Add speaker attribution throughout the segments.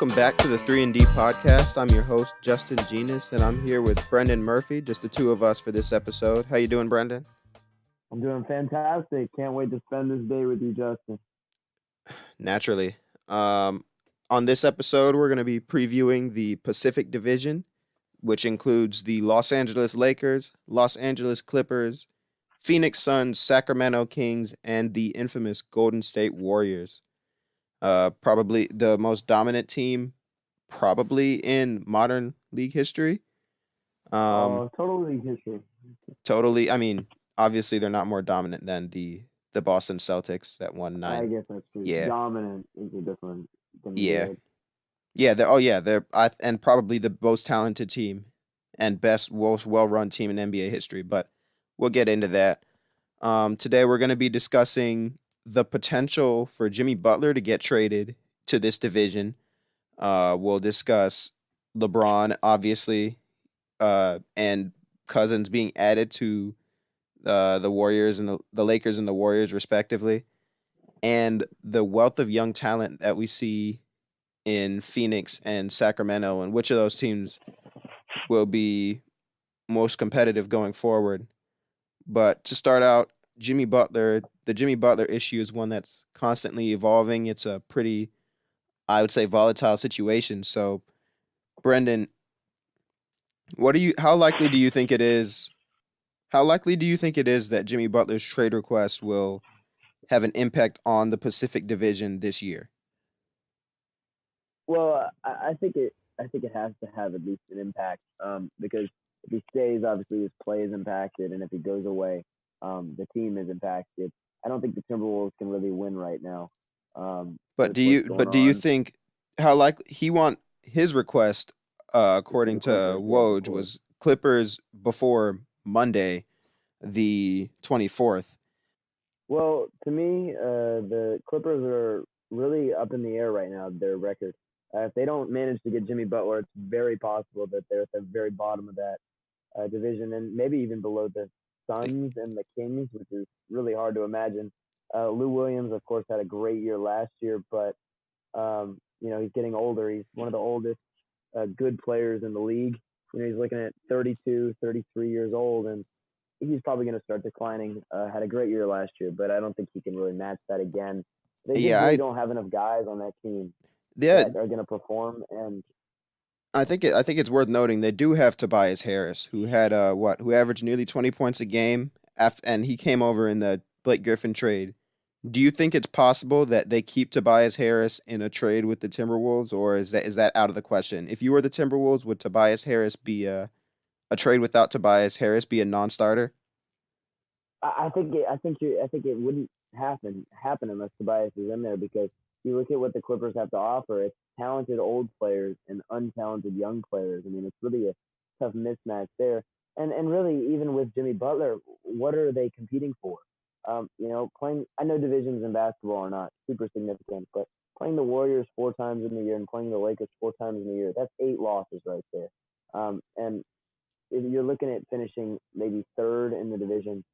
Speaker 1: Welcome back to the 3&D podcast. I'm your host, Justin Genus, and I'm here with Brendan Murphy, just the two of us for this episode. How you doing, Brendan?
Speaker 2: I'm doing fantastic. Can't wait to spend this day with you, Justin.
Speaker 1: Naturally. On this episode, we're going to be previewing the Pacific Division, which includes the Los Angeles Lakers, Los Angeles Clippers, Phoenix Suns, Sacramento Kings, and the infamous Golden State Warriors. Probably the most dominant team, probably in modern league history.
Speaker 2: Totally history.
Speaker 1: Totally. I mean, obviously they're not more dominant than the Boston Celtics that won 9.
Speaker 2: I guess that's true.
Speaker 1: Yeah.
Speaker 2: Dominant is a different than
Speaker 1: Yeah.
Speaker 2: good.
Speaker 1: Yeah. They're and probably the most talented team and best, most well-run team in NBA history. But we'll get into that. Today we're going to be discussing the potential for Jimmy Butler to get traded to this division. We'll discuss LeBron, obviously, and Cousins being added to the Warriors and the Lakers and the Warriors, respectively, and the wealth of young talent that we see in Phoenix and Sacramento, and which of those teams will be most competitive going forward. But to start out, Jimmy Butler, the Jimmy Butler issue is one that's constantly evolving. It's a pretty, I would say, volatile situation. So, Brendan, how likely do you think it is? How likely do you think it is that Jimmy Butler's trade request will have an impact on the Pacific Division this year?
Speaker 2: Well, I think it has to have at least an impact. Because if he stays, obviously his play is impacted, and if he goes away, the team is impacted. I don't think the Timberwolves can really win right now.
Speaker 1: But do you think how likely his request, according to Woj, was Clippers before Monday, the 24th?
Speaker 2: Well, to me, the Clippers are really up in the air right now, their record. If they don't manage to get Jimmy Butler, it's very possible that they're at the very bottom of that division and maybe even below the Suns and the Kings, which is really hard to imagine. Lou Williams, of course, had a great year last year, but he's getting older. He's one of the oldest good players in the league. He's looking at 32, 33 years old, and he's probably going to start declining. Had a great year last year, but I don't think he can really match that again. They really don't have enough guys on that team that are going to perform. And
Speaker 1: I think it's worth noting they do have Tobias Harris, who had who averaged nearly 20 points a game, and he came over in the Blake Griffin trade. Do you think it's possible that they keep Tobias Harris in a trade with the Timberwolves, or is that out of the question? If you were the Timberwolves, would Tobias Harris be a trade without Tobias Harris be a non-starter?
Speaker 2: I think it wouldn't happen unless Tobias is in there, because you look at what the Clippers have to offer. It's talented old players and untalented young players. I mean, it's really a tough mismatch there. And really, even with Jimmy Butler, what are they competing for? Playing. I know divisions in basketball are not super significant, but playing the Warriors 4 times in the year and playing the Lakers 4 times in the year, that's 8 losses right there. And if you're looking at finishing maybe 3rd in the division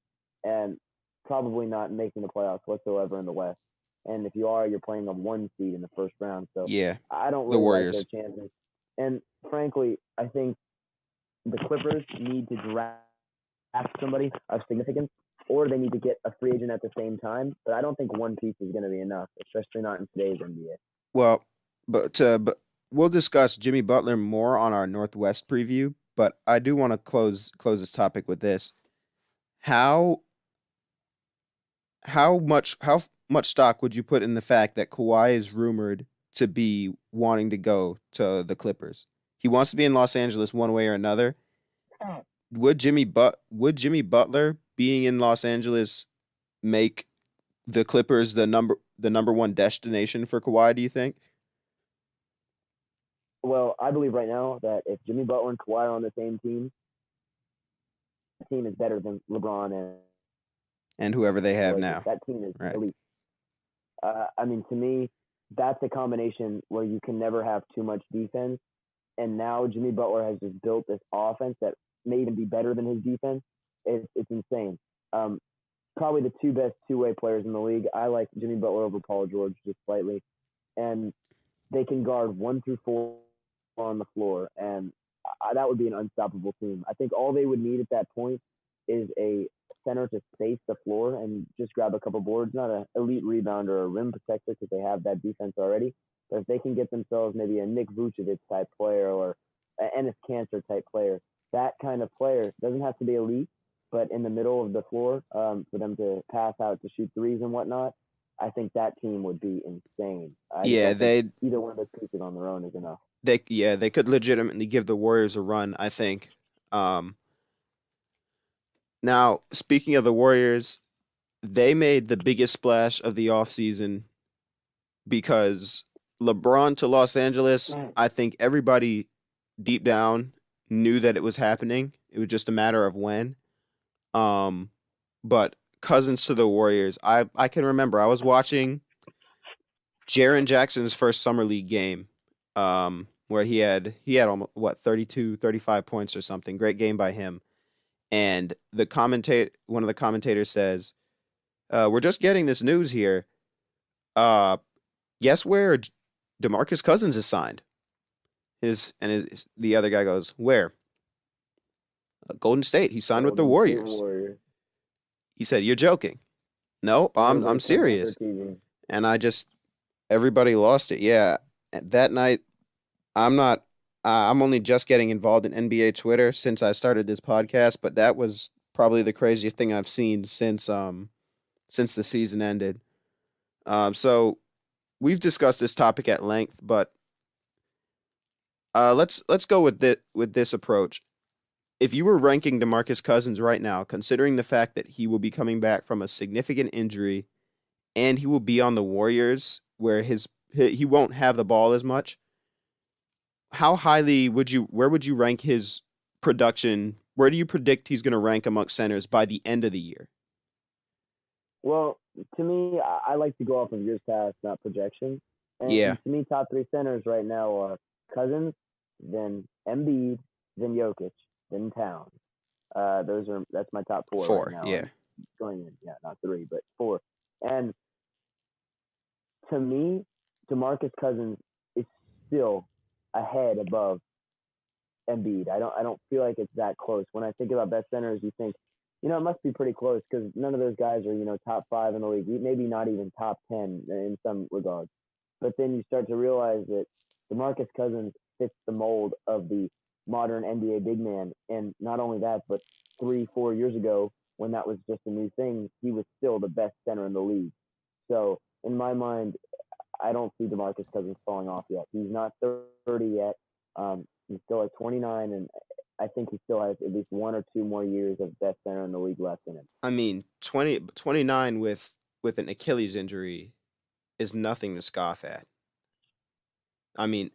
Speaker 2: and probably not making the playoffs whatsoever in the West. And if you are, you're playing a 1 seed in the first round. So
Speaker 1: yeah,
Speaker 2: I don't really like their chances. And frankly, I think the Clippers need to draft somebody of significance, or they need to get a free agent at the same time. But I don't think one piece is going to be enough, especially not in today's NBA.
Speaker 1: Well, but we'll discuss Jimmy Butler more on our Northwest preview. But I do want to close this topic with this: how much stock would you put in the fact that Kawhi is rumored to be wanting to go to the Clippers? He wants to be in Los Angeles one way or another. Would Jimmy Butler being in Los Angeles make the Clippers the number 1 destination for Kawhi, do you think?
Speaker 2: Well, I believe right now that if Jimmy Butler and Kawhi are on the same team, the team is better than LeBron
Speaker 1: and whoever they have now.
Speaker 2: That team is elite. I mean, to me, that's a combination where you can never have too much defense. And now Jimmy Butler has just built this offense that may even be better than his defense. It's insane. Probably the 2 best 2-way players in the league. I like Jimmy Butler over Paul George just slightly. And they can guard 1 through 4 on the floor, and that would be an unstoppable team. I think all they would need at that point is a center to space the floor and just grab a couple boards, not an elite rebounder or a rim protector because they have that defense already. But if they can get themselves maybe a Nick Vucevic type player or an Enes Kanter type player, that kind of player doesn't have to be elite, but in the middle of the floor for them to pass out to shoot threes and whatnot, I think that team would be insane. I just
Speaker 1: Yeah,
Speaker 2: don't think either one of those pieces on their own is enough.
Speaker 1: they could legitimately give the Warriors a run, I think. Um, Now, speaking of the Warriors, they made the biggest splash of the offseason because LeBron to Los Angeles, I think everybody deep down knew that it was happening. It was just a matter of when. Um, but Cousins to the Warriors, I can remember I was watching Jaren Jackson's first summer league game, where he had almost 32, 35 points or something. Great game by him. And one of the commentators says, "We're just getting this news here. Uh, guess where DeMarcus Cousins is signed?" The other guy goes, "Where?" Golden State. He signed with the
Speaker 2: Golden State
Speaker 1: Warriors.
Speaker 2: Warriors.
Speaker 1: He said, "You're joking." No, I'm
Speaker 2: They're playing for
Speaker 1: serious.
Speaker 2: TV.
Speaker 1: And everybody lost it. Yeah, that night, I'm not. I'm only just getting involved in NBA Twitter since I started this podcast, but that was probably the craziest thing I've seen since the season ended. So we've discussed this topic at length, but let's go with this approach. If you were ranking DeMarcus Cousins right now, considering the fact that he will be coming back from a significant injury and he will be on the Warriors where he won't have the ball as much, how highly where would you rank his production? Where do you predict he's going to rank amongst centers by the end of the year?
Speaker 2: Well, to me, I like to go off of years past, not projections.
Speaker 1: Yeah,
Speaker 2: And to me, top three centers right now are Cousins, then Embiid, then Jokic, then Towns. That's my top four right
Speaker 1: 4.
Speaker 2: now.
Speaker 1: Yeah.
Speaker 2: And going in, yeah, not three, but four. And to me, DeMarcus Cousins is still ahead above Embiid. I don't feel like it's that close. When I think about best centers, you think, it must be pretty close because none of those guys are, top five in the league, maybe not even top 10 in some regards. But then you start to realize that DeMarcus Cousins fits the mold of the modern NBA big man. And not only that, but 3-4 years ago, when that was just a new thing, he was still the best center in the league. So in my mind, I don't see DeMarcus Cousins falling off yet. He's not 30 yet. He's still at 29, and I think he still has at least 1 or 2 more years of best center in the league left in him.
Speaker 1: I mean, 29 with an Achilles injury is nothing to scoff at. I mean,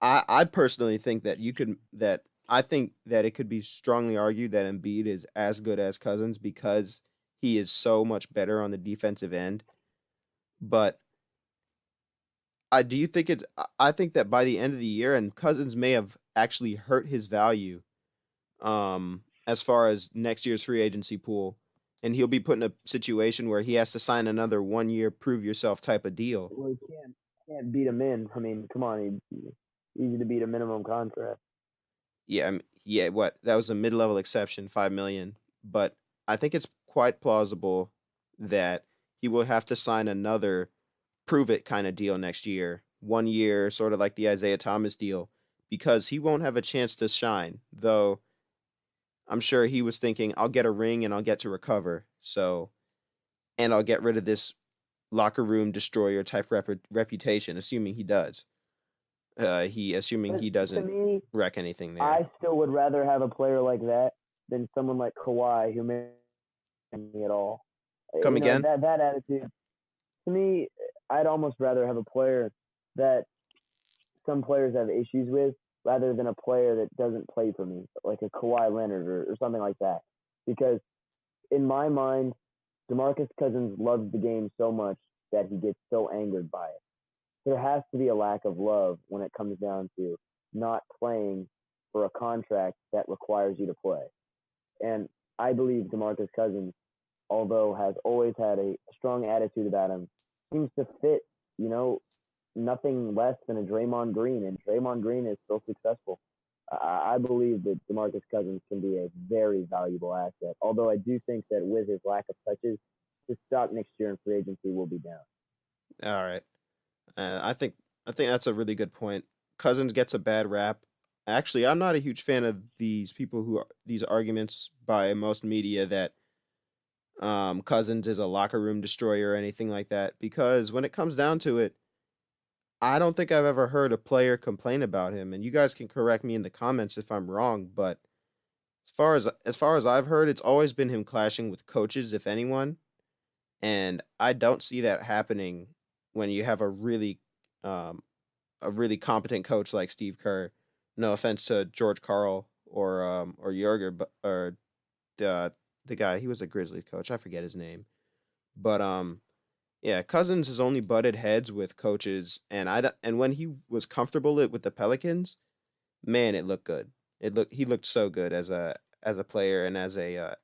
Speaker 1: I personally think I think that it could be strongly argued that Embiid is as good as Cousins because he is so much better on the defensive end. But I do you think I think that by the end of the year, and Cousins may have actually hurt his value as far as next year's free agency pool, and he'll be put in a situation where he has to sign another 1 year prove yourself type of deal.
Speaker 2: Well, he can't beat him in. I mean, come on, easy to beat a minimum contract.
Speaker 1: Yeah, yeah. What that was a mid-level exception, 5 million, but I think it's quite plausible that he will have to sign another prove it kind of deal next year, 1 year, sort of like the Isaiah Thomas deal, because he won't have a chance to shine. Though I'm sure he was thinking, I'll get a ring and I'll get to recover. So, and I'll get rid of this locker room destroyer type reputation, assuming he does. Assuming he
Speaker 2: But to
Speaker 1: doesn't
Speaker 2: me,
Speaker 1: wreck anything there.
Speaker 2: I still would rather have a player like that than someone like Kawhi who may me at all.
Speaker 1: Come again?
Speaker 2: That attitude. To me, I'd almost rather have a player that some players have issues with rather than a player that doesn't play for me, like a Kawhi Leonard or something like that. Because in my mind, DeMarcus Cousins loves the game so much that he gets so angered by it. There has to be a lack of love when it comes down to not playing for a contract that requires you to play. And I believe DeMarcus Cousins, although has always had a strong attitude about him, seems to fit, you know, nothing less than a Draymond Green, and Draymond Green is still successful. I believe that DeMarcus Cousins can be a very valuable asset. Although I do think that with his lack of touches, his stock next year in free agency will be down.
Speaker 1: All right. I think that's a really good point. Cousins gets a bad rap. Actually, I'm not a huge fan of these people who are these arguments by most media that Cousins is a locker room destroyer or anything like that. Because when it comes down to it, I don't think I've ever heard a player complain about him. And you guys can correct me in the comments if I'm wrong, but as far as I've heard, it's always been him clashing with coaches, if anyone. And I don't see that happening when you have um, a really competent coach like Steve Kerr. No offense to George Karl or Yerger, but or the guy he was a Grizzlies coach. I forget his name, but yeah, Cousins has only butted heads with coaches, and and when he was comfortable with the Pelicans, man, it looked good. He looked so good as a player and as a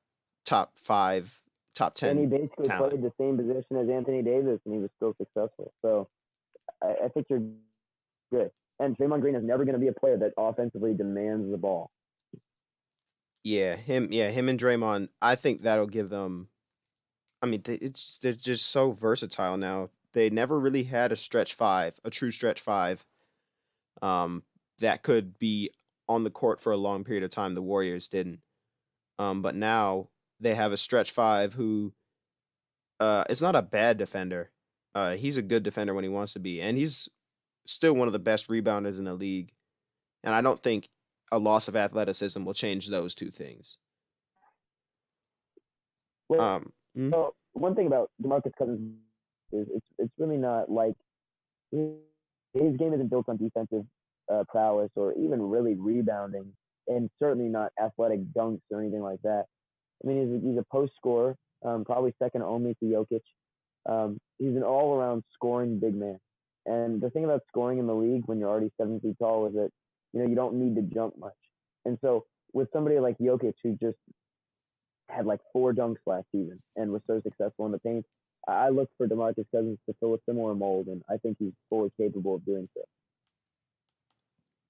Speaker 1: top five, top
Speaker 2: And he
Speaker 1: 10
Speaker 2: basically
Speaker 1: talent.
Speaker 2: played the same position as Anthony Davis, and he was still successful. So I think you're good. And Draymond Green is never going to be a player that offensively demands the ball.
Speaker 1: Him and Draymond. I think that'll give them. I mean, they're just so versatile now. They never really had a stretch five, a true stretch five, um, that could be on the court for a long period of time. The Warriors didn't. But now they have a stretch five who is not a bad defender. He's a good defender when he wants to be, and he's still one of the best rebounders in the league. And I don't think a loss of athleticism will change those two things.
Speaker 2: Well,
Speaker 1: Um, mm,
Speaker 2: one thing about DeMarcus Cousins is it's really not like his game isn't built on defensive prowess or even really rebounding, and certainly not athletic dunks or anything like that. I mean, he's a post scorer, probably second only to Jokic. He's an all around scoring big man. And the thing about scoring in the league when you're already 7 feet tall is that you don't need to jump much. And so with somebody like Jokic who just had like 4 dunks last season and was so successful in the paint, I look for DeMarcus Cousins to fill a similar mold, and I think he's fully capable of doing so.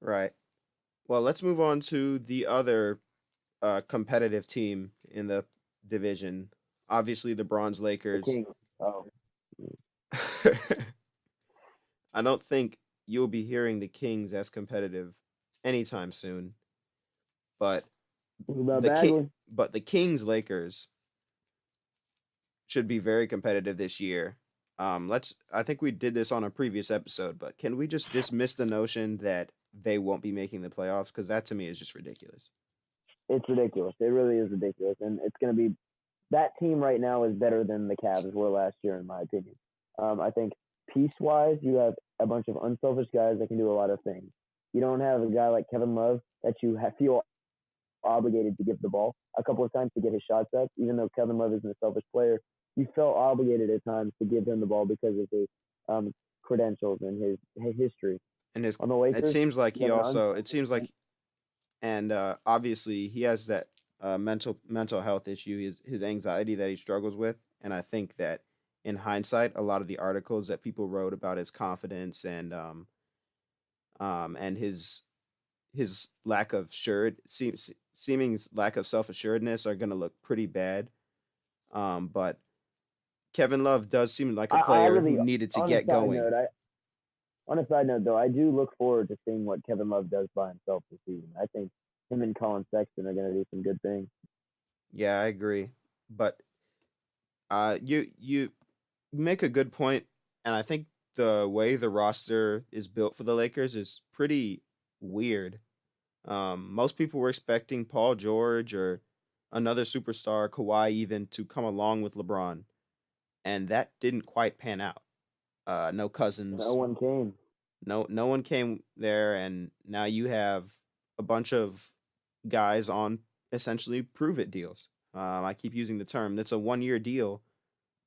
Speaker 1: right. Well, let's move on to the other competitive team in the division. Obviously, the Bronze
Speaker 2: The
Speaker 1: Lakers.
Speaker 2: King. Oh,
Speaker 1: I don't think you'll be hearing the Kings as competitive anytime soon, but
Speaker 2: about
Speaker 1: the King,
Speaker 2: Bagley.
Speaker 1: but the Kings Lakers should be very competitive this year. I think we did this on a previous episode, but can we just dismiss the notion that they won't be making the playoffs? Because that to me is just ridiculous.
Speaker 2: It's ridiculous. It really is ridiculous, and it's going to be that team right now is better than the Cavs were last year, in my opinion. I think piece wise, you have a bunch of unselfish guys that can do a lot of things. You don't have a guy like Kevin Love that feel obligated to give the ball a couple of times to get his shots up. Even though Kevin Love isn't a selfish player, you felt obligated at times to give him the ball because of his credentials and his history.
Speaker 1: And his
Speaker 2: On the
Speaker 1: it
Speaker 2: Lakers,
Speaker 1: seems like
Speaker 2: you
Speaker 1: he
Speaker 2: have an
Speaker 1: also it
Speaker 2: unselfish
Speaker 1: seems like and obviously he has that mental health issue, his anxiety that he struggles with, and I think that in hindsight, a lot of the articles that people wrote about his confidence and his lack of seeming lack of self assuredness are gonna look pretty bad. But Kevin Love does seem like a
Speaker 2: I
Speaker 1: player who
Speaker 2: really,
Speaker 1: needed to
Speaker 2: on a
Speaker 1: get
Speaker 2: side
Speaker 1: going.
Speaker 2: note, on a side note though, I do look forward to seeing what Kevin Love does by himself this season. I think him and Colin Sexton are going to do some good things.
Speaker 1: Yeah, I agree. But you make a good point, and I think the way the roster is built for the Lakers is pretty weird. Most people were expecting Paul George or another superstar, Kawhi even, to come along with LeBron, and that didn't quite pan out. No
Speaker 2: No
Speaker 1: Cousins,
Speaker 2: one came.
Speaker 1: no one came there, and now you have a bunch of guys on essentially prove it deals. I keep using the term. That's a 1 year deal.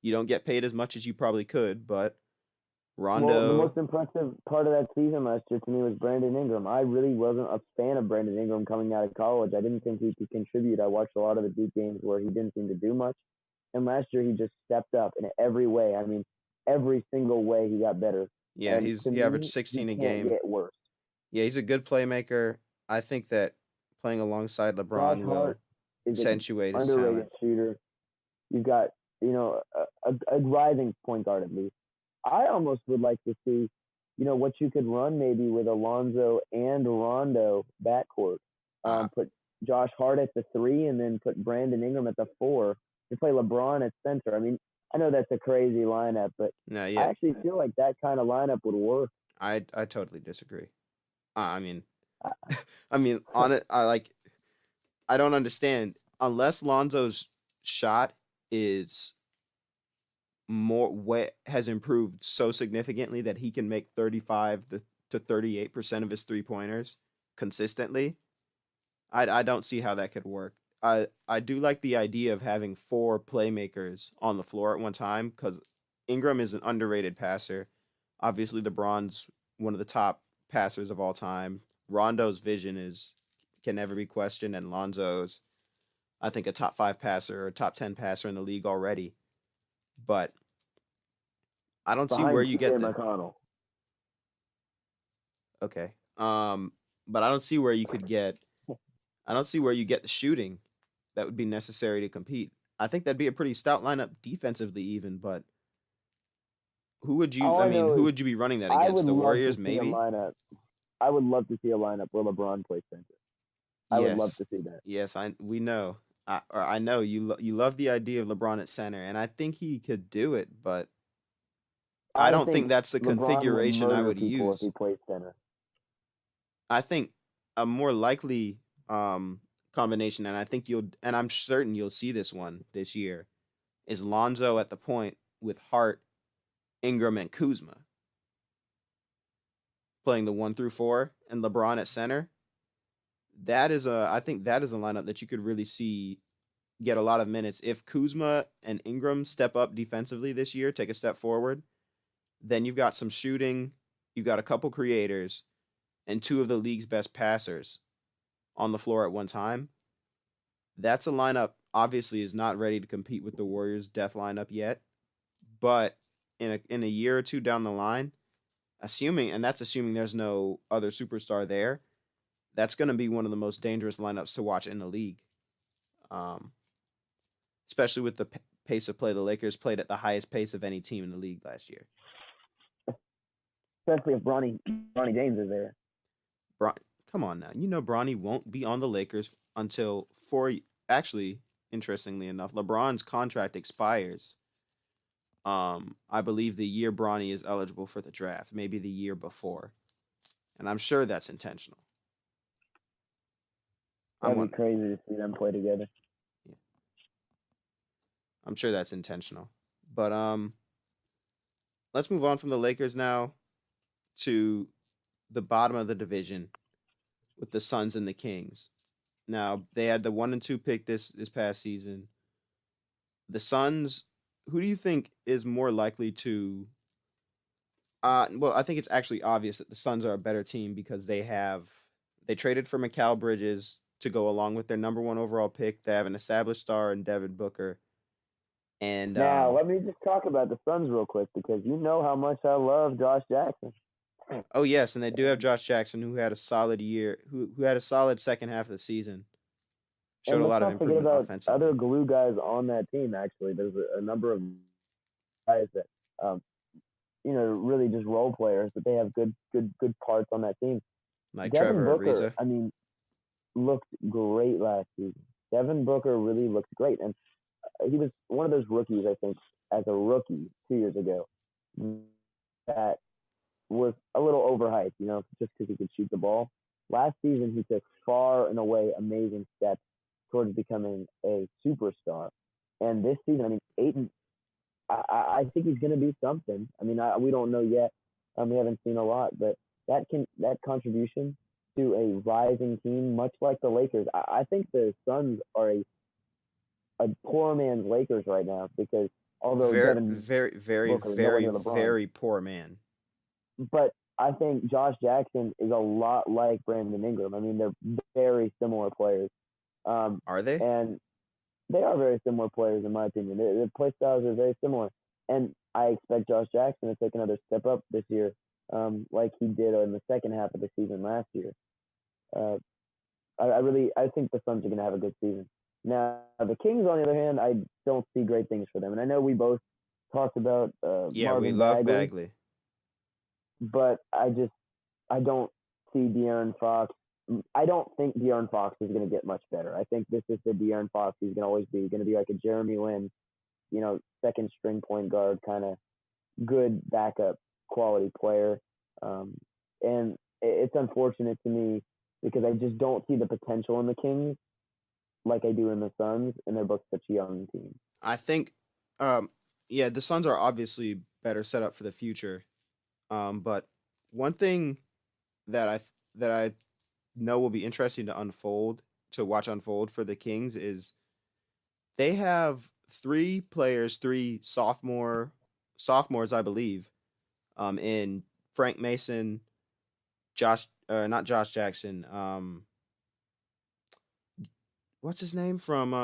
Speaker 1: You don't get paid as much as you probably could, but
Speaker 2: Well, the
Speaker 1: Rondo,
Speaker 2: most impressive part of that season last year to me was Brandon Ingram. I really wasn't a fan of Brandon Ingram coming out of college. I didn't think he could contribute. I watched a lot of the Duke games where he didn't seem to do much. And last year he just stepped up in every way. I mean, every single way he got better.
Speaker 1: Yeah,
Speaker 2: And to
Speaker 1: he averaged
Speaker 2: me, he
Speaker 1: 16 a
Speaker 2: can't
Speaker 1: game.
Speaker 2: get worse.
Speaker 1: Yeah, he's a good playmaker. I think that playing alongside
Speaker 2: Josh
Speaker 1: LeBron
Speaker 2: Hart
Speaker 1: will
Speaker 2: is an
Speaker 1: accentuate his
Speaker 2: underrated
Speaker 1: talent.
Speaker 2: shooter. You've got, a rising point guard at least. I almost would like to see, what you could run maybe with Alonzo and Rondo backcourt.
Speaker 1: Uh,
Speaker 2: Put Josh Hart at the three and then put Brandon Ingram at the four and play LeBron at center. I mean, I know that's a crazy lineup, but
Speaker 1: no,
Speaker 2: I
Speaker 1: yeah,
Speaker 2: actually feel like that kind of lineup would work.
Speaker 1: I totally disagree. I mean,
Speaker 2: I,
Speaker 1: I mean, on it, I don't understand unless Lonzo's shot is has improved so significantly that he can make 35 to 38% of his three pointers consistently. I don't see how that could work. I do like the idea of having four playmakers on the floor at one time because Ingram is an underrated passer. Obviously, LeBron's one of the top passers of all time. Rondo's vision is can never be questioned, and Lonzo's I think a top five passer or top 10 passer in the league already. But I don't see where
Speaker 2: Behind
Speaker 1: you
Speaker 2: TJ
Speaker 1: get the
Speaker 2: McConnell.
Speaker 1: okay. But I don't see where you could get. I don't see where you get the shooting that would be necessary to compete. I think that'd be a pretty stout lineup defensively, even. But who would you?
Speaker 2: All
Speaker 1: I
Speaker 2: I
Speaker 1: mean,
Speaker 2: know
Speaker 1: who
Speaker 2: is
Speaker 1: would you be running that
Speaker 2: I
Speaker 1: against?
Speaker 2: would
Speaker 1: The
Speaker 2: love to
Speaker 1: Warriors,
Speaker 2: see a
Speaker 1: maybe.
Speaker 2: lineup. I would love to see a lineup where LeBron plays center. I would love
Speaker 1: Yes,
Speaker 2: to see that.
Speaker 1: yes. We know. I know you love the idea of LeBron at center, and I think he could do it. But I
Speaker 2: I
Speaker 1: don't think
Speaker 2: think
Speaker 1: that's the
Speaker 2: LeBron will
Speaker 1: configuration I
Speaker 2: murder
Speaker 1: would
Speaker 2: people if he
Speaker 1: use.
Speaker 2: plays center.
Speaker 1: I think a more likely combination, and I think and I'm certain you'll see this one this year, is Lonzo at the point with Hart, Ingram, and Kuzma playing the 1 through 4, and LeBron at center. I think that is a lineup that you could really see get a lot of minutes if Kuzma and Ingram step up defensively this year, take a step forward. Then you've got some shooting, you've got a couple creators, and two of the league's best passers on the floor at one time. That's a lineup obviously is not ready to compete with the Warriors' death lineup yet, but in a year or two down the line, that's assuming there's no other superstar there, that's going to be one of the most dangerous lineups to watch in the league. Um, Especially with the pace of play, the Lakers played at the highest pace of any team in the league last year.
Speaker 2: Especially if Bronny James is there.
Speaker 1: Come on now, Bronny won't be on the Lakers until actually, interestingly enough, LeBron's contract expires. I believe the year Bronny is eligible for the draft, maybe the year before, and I'm sure that's intentional.
Speaker 2: That'd be crazy to see them play together.
Speaker 1: Yeah. I'm sure that's intentional. But let's move on from the Lakers now to the bottom of the division with the Suns and the Kings. Now, they had the 1 and 2 pick this past season. The Suns, who do you think is more likely to well, I think it's actually obvious that the Suns are a better team because they traded for Mikal Bridges to go along with their number 1 overall pick. They have an established star in Devin Booker. And
Speaker 2: now, let me just talk about the Suns real quick because you know how much I love Josh Jackson.
Speaker 1: Oh yes, and they do have Josh Jackson, who had a solid year, who had a solid second half of the season. Showed
Speaker 2: and
Speaker 1: a
Speaker 2: let's
Speaker 1: lot of
Speaker 2: not forget
Speaker 1: improvement
Speaker 2: about
Speaker 1: offensively.
Speaker 2: other glue guys on that team. Actually, there's a number of guys that really just role players, but they have good parts on that team.
Speaker 1: Like
Speaker 2: Devin
Speaker 1: Trevor
Speaker 2: Booker,
Speaker 1: Ariza.
Speaker 2: I mean, looked great last season. Devin Booker really looked great, and he was one of those rookies, I think, as a rookie 2 years ago, that was a little overhyped, just because he could shoot the ball. Last season, he took far and away amazing steps towards becoming a superstar. And this season, I mean, Ayton, I think he's going to be something. I mean, we don't know yet. We haven't seen a lot, but that contribution to a rising team, much like the Lakers, I think the Suns are a poor man's Lakers right now because although
Speaker 1: Very,
Speaker 2: Devin
Speaker 1: very, very,
Speaker 2: Booker is nowhere
Speaker 1: very,
Speaker 2: near LeBron,
Speaker 1: very poor man.
Speaker 2: but I think Josh Jackson is a lot like Brandon Ingram. I mean, they're very similar players.
Speaker 1: Are they?
Speaker 2: And they are very similar players, in my opinion. Their play styles are very similar. And I expect Josh Jackson to take another step up this year like he did in the second half of the season last year. Uh, I think the Suns are going to have a good season. Now, the Kings, on the other hand, I don't see great things for them. And I know we both talked about
Speaker 1: Yeah, we
Speaker 2: Marvin
Speaker 1: love
Speaker 2: Bagley,
Speaker 1: Bagley.
Speaker 2: but I don't see De'Aaron Fox. I don't think De'Aaron Fox is going to get much better. I think this is the De'Aaron Fox he's going to always be. He's going to be like a Jeremy Lin, second string point guard, kind of good backup quality player. Um, and it's unfortunate to me because I just don't see the potential in the Kings like I do in the Suns, and they're both such young teams.
Speaker 1: I think, um, yeah, the Suns are obviously better set up for the future. But one thing that I know will be interesting to watch unfold for the Kings is they have three players, three sophomores, I believe, in Frank Mason, not Josh Jackson, what's his name from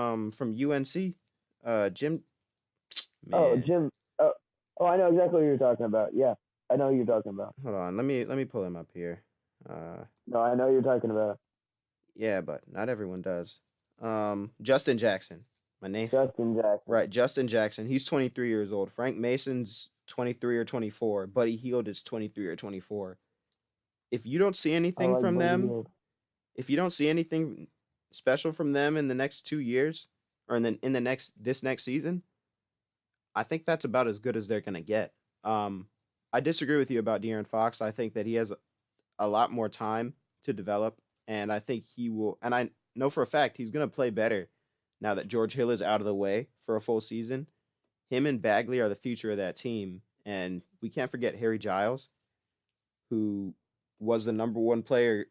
Speaker 1: UNC, Jim,
Speaker 2: Oh,
Speaker 1: man,
Speaker 2: Jim. Oh, I know exactly what you're talking about. Yeah, I know who you're talking about.
Speaker 1: hold on, let me pull him up here. Uh,
Speaker 2: No, I know who you're talking about.
Speaker 1: yeah, but not everyone does. Justin Jackson, my name.
Speaker 2: Justin Jackson.
Speaker 1: Right, Justin Jackson. He's 23 years old. Frank Mason's 23 or 24. Buddy Hield is 23 or 24. If you don't see
Speaker 2: I
Speaker 1: anything
Speaker 2: like
Speaker 1: from
Speaker 2: Buddy
Speaker 1: them,
Speaker 2: Hield.
Speaker 1: if you don't see anything special from them in the next 2 years, or in the next season, I think that's about as good as they're gonna get. I disagree with you about De'Aaron Fox. I think that he has a lot more time to develop, and I think he will. And I know for a fact he's gonna play better now that George Hill is out of the way for a full season. Him and Bagley are the future of that team, and we can't forget Harry Giles, who was the number one player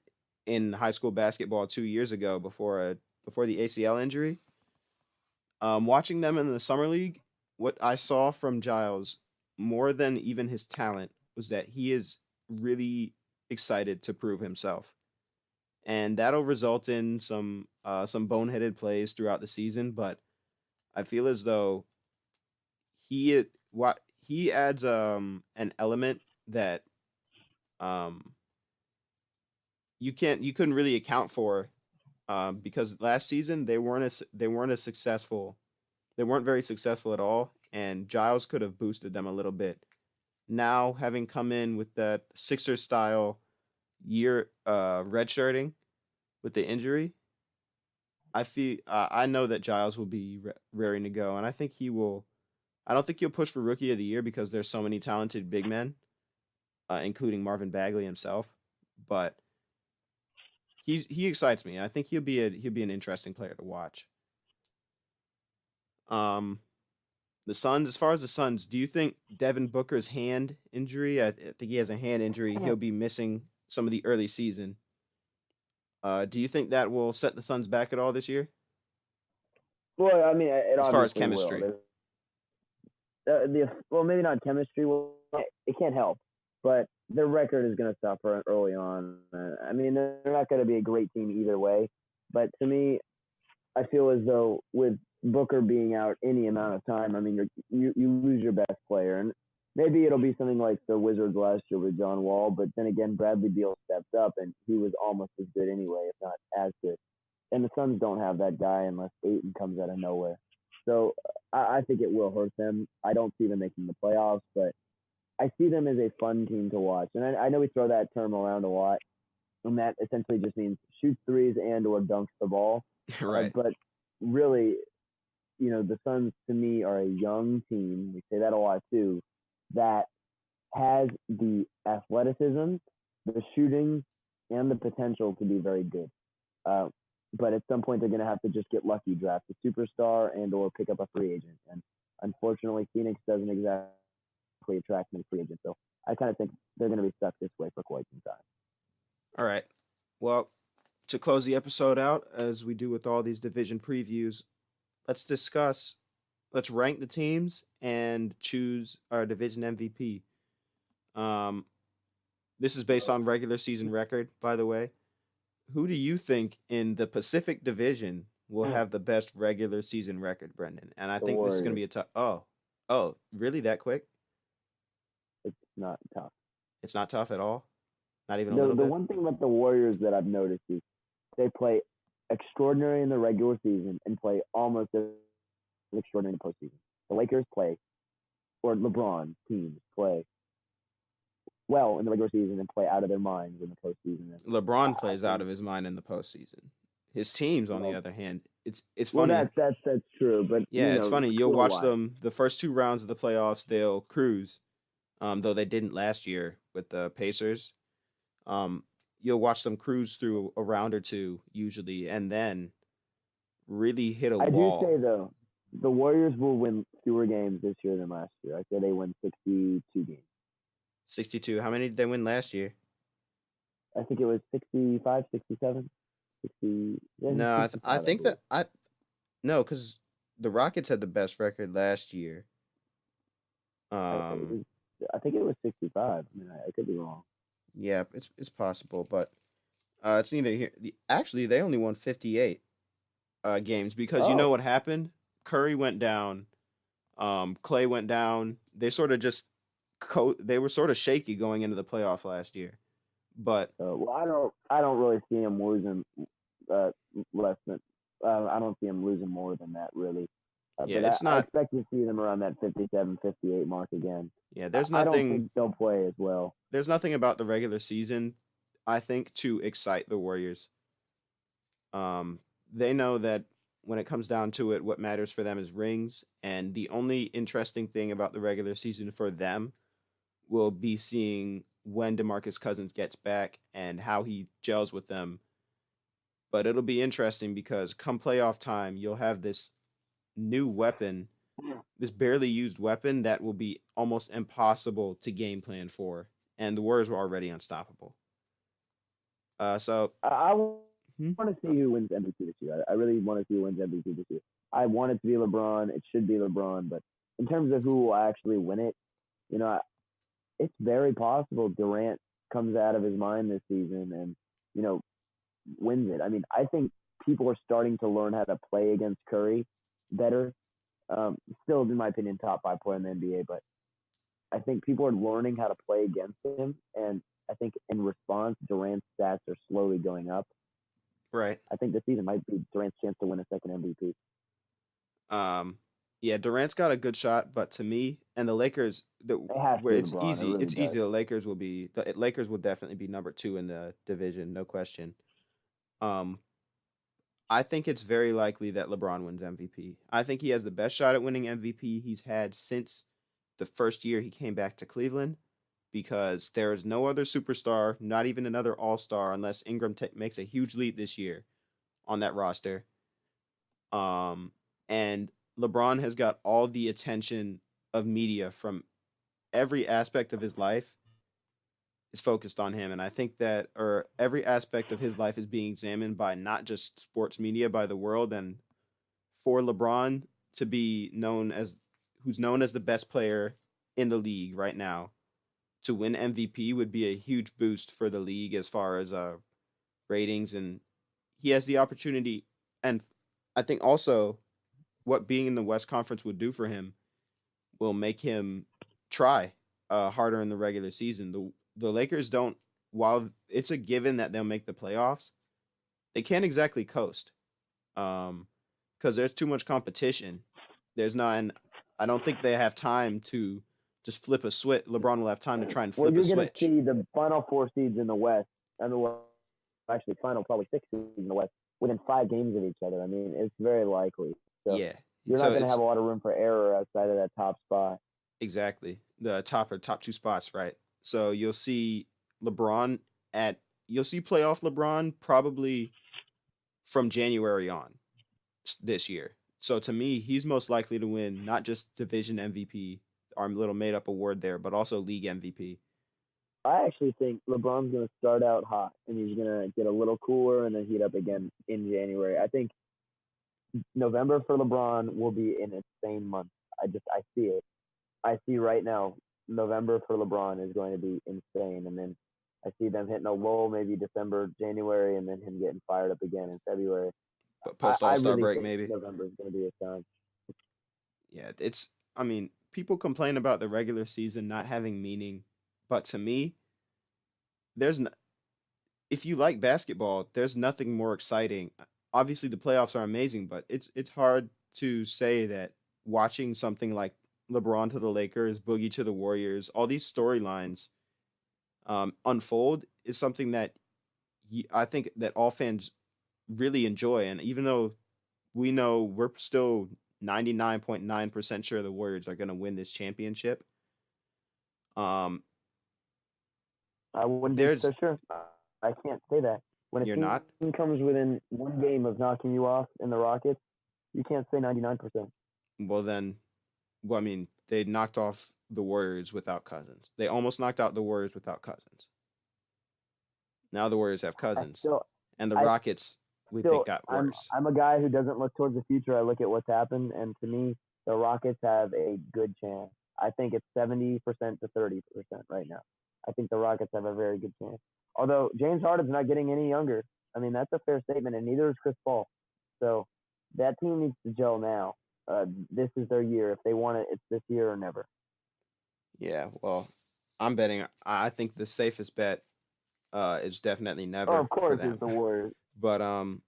Speaker 1: in high school basketball 2 years ago before the ACL injury. Watching them in the summer league, what I saw from Giles more than even his talent was that he is really excited to prove himself, and that'll result in some boneheaded plays throughout the season. But I feel as though what he adds an element that um you couldn't really account for, because last season they weren't very successful at all, and Giles could have boosted them a little bit. Now, having come in with that Sixers style year redshirting with the injury, I know that Giles will be raring to go, and I think he will. I don't think he'll push for Rookie of the Year because there's so many talented big men, including Marvin Bagley himself. But he excites me. I think he'll be an interesting player to watch. Um, the Suns, as far as the Suns, do you think Devin Booker's hand injury? I think he has a hand injury. He'll be missing some of the early season. Do you think that will set the Suns back at all this year,
Speaker 2: Well, I mean, it
Speaker 1: as far as
Speaker 2: obviously will.
Speaker 1: chemistry?
Speaker 2: Well, maybe not chemistry. Well, it can't help, but their record is going to suffer early on. I mean, they're not going to be a great team either way. But to me, I feel as though with Booker being out any amount of time, I mean, you lose your best player, and maybe it'll be something like the Wizards last year with John Wall. But then again, Bradley Beal stepped up, and he was almost as good anyway, if not as good. And the Suns don't have that guy unless Ayton comes out of nowhere. So I think it will hurt them. I don't see them making the playoffs, but I see them as a fun team to watch. And I know we throw that term around a lot, and that essentially just means shoots threes and or dunks the ball.
Speaker 1: Right.
Speaker 2: But really, the Suns to me are a young team. We say that a lot too. That has the athleticism, the shooting, and the potential to be very good. Uh, but at some point, they're going to have to just get lucky, draft a superstar, and or pick up a free agent. And unfortunately, Phoenix doesn't exactly attract many free agents. So I kind of think they're going to be stuck this way for quite some time.
Speaker 1: All right. Well, to close the episode out, as we do with all these division previews, let's rank the teams and choose our division MVP. Um, this is based on regular season record, by the way. Who do you think in the Pacific Division will have the best regular season record, Brendan? And I
Speaker 2: The
Speaker 1: think this is going to
Speaker 2: Warriors.
Speaker 1: be a tough. Oh, really? That quick?
Speaker 2: It's not tough.
Speaker 1: It's not tough at all. Not even a
Speaker 2: The
Speaker 1: little bit.
Speaker 2: one thing about the Warriors that I've noticed is they play extraordinary in the regular season and play almost as extraordinary in the postseason. The Lakers play, or LeBron teams play well in the regular season and play out of their minds in the postseason. And
Speaker 1: LeBron
Speaker 2: I
Speaker 1: plays out
Speaker 2: think,
Speaker 1: of his mind in the postseason. His teams, on the
Speaker 2: well,
Speaker 1: other hand, it's
Speaker 2: well,
Speaker 1: funny.
Speaker 2: that's true, but
Speaker 1: Yeah, it's funny. You'll
Speaker 2: skill
Speaker 1: watch
Speaker 2: wise,
Speaker 1: them the first two rounds of the playoffs. They'll cruise, though they didn't last year with the Pacers. Um, you'll watch them cruise through a round or two usually, and then really hit a
Speaker 2: I do
Speaker 1: wall.
Speaker 2: say though, the Warriors will win fewer games this year than last year. I say they win 62 games.
Speaker 1: 62. How many did they win last year?
Speaker 2: I think it was 65, 67, 60. Yeah,
Speaker 1: No, I
Speaker 2: 65, I
Speaker 1: think
Speaker 2: believe.
Speaker 1: that I no, because the Rockets had the best record last year. Um,
Speaker 2: I think it was 65. I mean, I could be wrong.
Speaker 1: yeah, it's possible, but it's neither here. Actually, they only won 58 games because you know
Speaker 2: Oh,
Speaker 1: what happened? Curry went down. Clay went down. They sort of just they were sort of shaky going into the playoff last year. But
Speaker 2: well, I don't really see him losing uh, less than. I don't see him losing more than that, really.
Speaker 1: yeah,
Speaker 2: But
Speaker 1: it's
Speaker 2: I
Speaker 1: not.
Speaker 2: expect to see them around that 57, 58 mark again.
Speaker 1: Yeah,
Speaker 2: I don't think they'll play as well.
Speaker 1: there's nothing about the regular season, I think, to excite the Warriors. Um, they know that when it comes down to it, what matters for them is rings, and the only interesting thing about the regular season for them will be seeing when DeMarcus Cousins gets back and how he gels with them. But it'll be interesting because come playoff time, you'll have this new weapon, this barely used weapon that will be almost impossible to game plan for. And the Warriors were already unstoppable. So,
Speaker 2: I
Speaker 1: hmm?
Speaker 2: want to see who wins MVP this year. I really want to see who wins MVP this year. I want it to be LeBron. It should be LeBron. But in terms of who will actually win it, you know, it's very possible Durant comes out of his mind this season and, you know, wins it. I mean, I think people are starting to learn how to play against Curry better. Still, in my opinion, top five player in the NBA, but I think people are learning how to play against him. And I think in response, Durant's stats are slowly going up.
Speaker 1: Right.
Speaker 2: I think this season might be Durant's chance to win a second MVP.
Speaker 1: Um, yeah, Durant's got a good shot, but to me and the Lakers,
Speaker 2: It has to
Speaker 1: where
Speaker 2: be LeBron. It really
Speaker 1: it's
Speaker 2: does.
Speaker 1: easy. The Lakers will definitely be number two in the division, no question. Um, I think it's very likely that LeBron wins MVP. I think he has the best shot at winning MVP he's had since the first year he came back to Cleveland because there is no other superstar, not even another All Star, unless Ingram makes a huge leap this year on that roster. And LeBron has got all the attention of media from every aspect of his life is focused on him. And I think that, or every aspect of his life is being examined by not just sports media, by the world. And for LeBron to be who's known as the best player in the league right now, to win MVP would be a huge boost for the league as far as ratings. And he has the opportunity. And I think also what being in the West Conference would do for him will make him try harder in the regular season. The Lakers don't, while it's a given that they'll make the playoffs, they can't exactly coast because there's too much competition. There's not, and I don't think they have time to just flip a switch. LeBron will have time to try and
Speaker 2: Well,
Speaker 1: flip a
Speaker 2: you're going to
Speaker 1: switch.
Speaker 2: see the final four seeds in the West, and actually final probably six seeds in the West within 5 games of each other. I mean, it's very likely. So
Speaker 1: Yeah.
Speaker 2: you're not
Speaker 1: So
Speaker 2: going to have
Speaker 1: it's
Speaker 2: a lot of room for error outside of that top spot.
Speaker 1: exactly the top two spots, right? So LeBron you'll see playoff LeBron probably from January on this year. So to me, he's most likely to win not just division MVP, our little made up award there, but also league MVP.
Speaker 2: I actually think LeBron's going to start out hot, and he's going to get a little cooler and then heat up again in January. I think November for LeBron will be an insane month. I see it. I see right now November for LeBron is going to be insane, and then I see them hitting a lull maybe December, January, and then him getting fired up again in February.
Speaker 1: But post
Speaker 2: I
Speaker 1: All Star
Speaker 2: really
Speaker 1: break,
Speaker 2: think
Speaker 1: maybe.
Speaker 2: November is going to be his time.
Speaker 1: Yeah, I mean, people complain about the regular season not having meaning, but to me, there's if you like basketball, there's nothing more exciting. Obviously, the playoffs are amazing, but it's hard to say that watching something like LeBron to the Lakers, Boogie to the Warriors, all these storylines unfold is something that I think that all fans really enjoy. And even though we know we're still 99.9% sure the Warriors are going to win this championship, um,
Speaker 2: I wouldn't be
Speaker 1: there's
Speaker 2: so sure. I can't say that. When a
Speaker 1: you're
Speaker 2: team
Speaker 1: not.
Speaker 2: comes within one game of knocking you off in the Rockets, you can't say 99%.
Speaker 1: Well, then, well, I mean, they knocked off the Warriors without Cousins. They almost knocked out the Warriors without Cousins. Now the Warriors have Cousins, and the Rockets we think got worse.
Speaker 2: I'm a guy who doesn't look towards the future. I look at what's happened, and to me, the Rockets have a good chance. I think it's 70% to 30% right now. I think the Rockets have a very good chance. Although James Harden's not getting any younger. I mean, that's a fair statement, and neither is Chris Paul. So that team needs to gel now. This is their year. If they want it, it's this year or never.
Speaker 1: Yeah, well, I'm betting. I think the safest bet is definitely never.
Speaker 2: Oh, of course,
Speaker 1: for them.
Speaker 2: it's the Warriors.
Speaker 1: But
Speaker 2: No.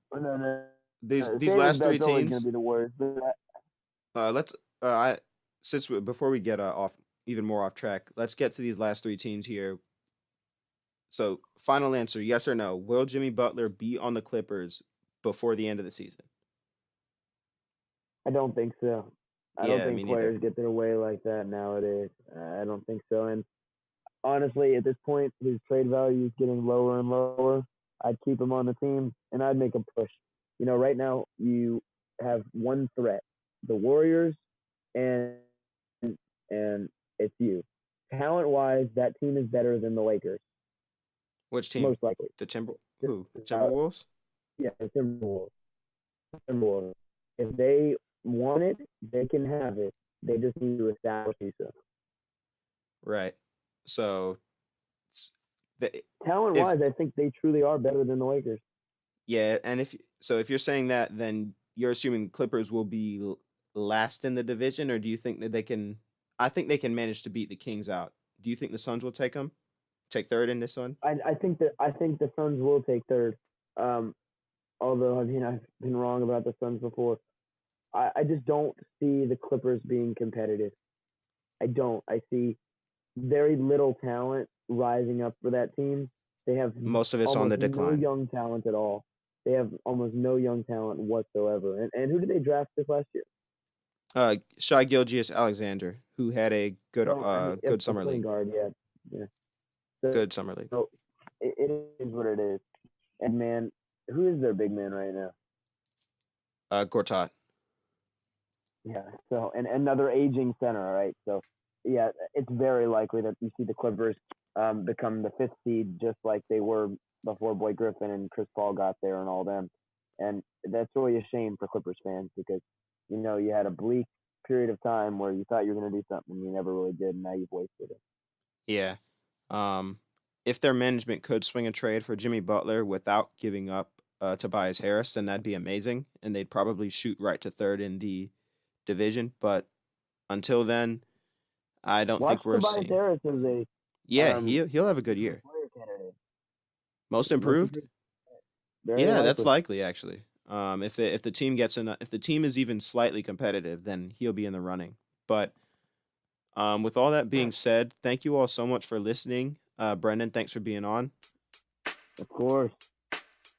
Speaker 1: these last three teams.
Speaker 2: Gonna be the Warriors.
Speaker 1: Let's before we get off even more off track, let's get to these last three teams here. So, final answer, yes or no? Will Jimmy Butler be on the Clippers before the end of the season?
Speaker 2: I don't think so. I don't think players get their way like that nowadays. I don't think so. And honestly, at this point, his trade value is getting lower and lower. I'd keep him on the team, and I'd make a push. You know, right now you have one threat: the Warriors, and it's you. Talent-wise, that team is better than the Lakers.
Speaker 1: Which team?
Speaker 2: Most likely.
Speaker 1: The Timberwolves?
Speaker 2: Yeah, the Timberwolves. If they want it, they can have it. They just need to establish themselves.
Speaker 1: Right. So,
Speaker 2: talent-wise, I think they truly are better than the Lakers.
Speaker 1: Yeah, and if you're saying that, then you're assuming Clippers will be last in the division, or do you think that they can? I think they can manage to beat the Kings out. Do you think the Suns will take third in this one?
Speaker 2: I think the Suns will take third. Although, I mean, I've been wrong about the Suns before. I just don't see the Clippers being competitive. I don't. I see very little talent rising up for that team. They have
Speaker 1: most of it's on the decline.
Speaker 2: No young talent at all. They have almost no young talent whatsoever. And who did they draft this last year?
Speaker 1: Shai Gilgeous-Alexander, who had a good good summer league.
Speaker 2: Guard, yeah. So,
Speaker 1: good summer league.
Speaker 2: So it is what it is. And man, who is their big man right now?
Speaker 1: Gortat.
Speaker 2: Yeah. So and another aging center, right? So yeah, it's very likely that you see the Clippers become the fifth seed, just like they were before Blake Griffin and Chris Paul got there and all them. And that's really a shame for Clippers fans because, you know, you had a bleak period of time where you thought you were going to do something and you never really did, and now you've wasted it.
Speaker 1: Yeah. If their management could swing a trade for Jimmy Butler without giving up Tobias Harris, then that'd be amazing, and they'd probably shoot right to third in the division. But until then, I don't think we're
Speaker 2: Tobias
Speaker 1: seeing.
Speaker 2: Harris as a
Speaker 1: he'll have a good year. Most improved? Yeah, that's likely actually. If the team if the team is even slightly competitive, then he'll be in the running. But with all that being said, thank you all so much for listening. Brendan, thanks for being on.
Speaker 2: Of course.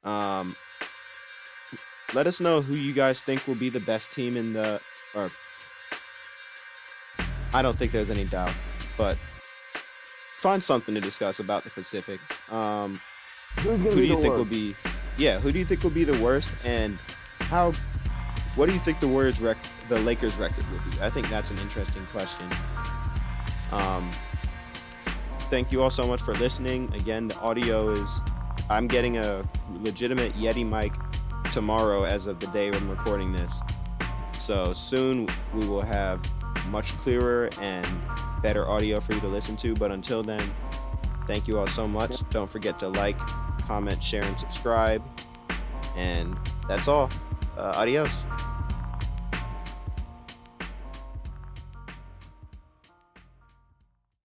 Speaker 1: Let us know who you guys think will be the best team in the. Or I don't think there's any doubt, but find something to discuss about the Pacific. Who do you think will be? Yeah, who do you think will be the worst, and how? What do you think the Lakers' record will be? I think that's an interesting question. Thank you all so much for listening. Again, the audio is. I'm getting a legitimate Yeti mic tomorrow, as of the day I'm recording this. So soon we will have much clearer and better audio for you to listen to. But until then, thank you all so much. Don't forget to like, comment, share, and subscribe. And that's all. Adios.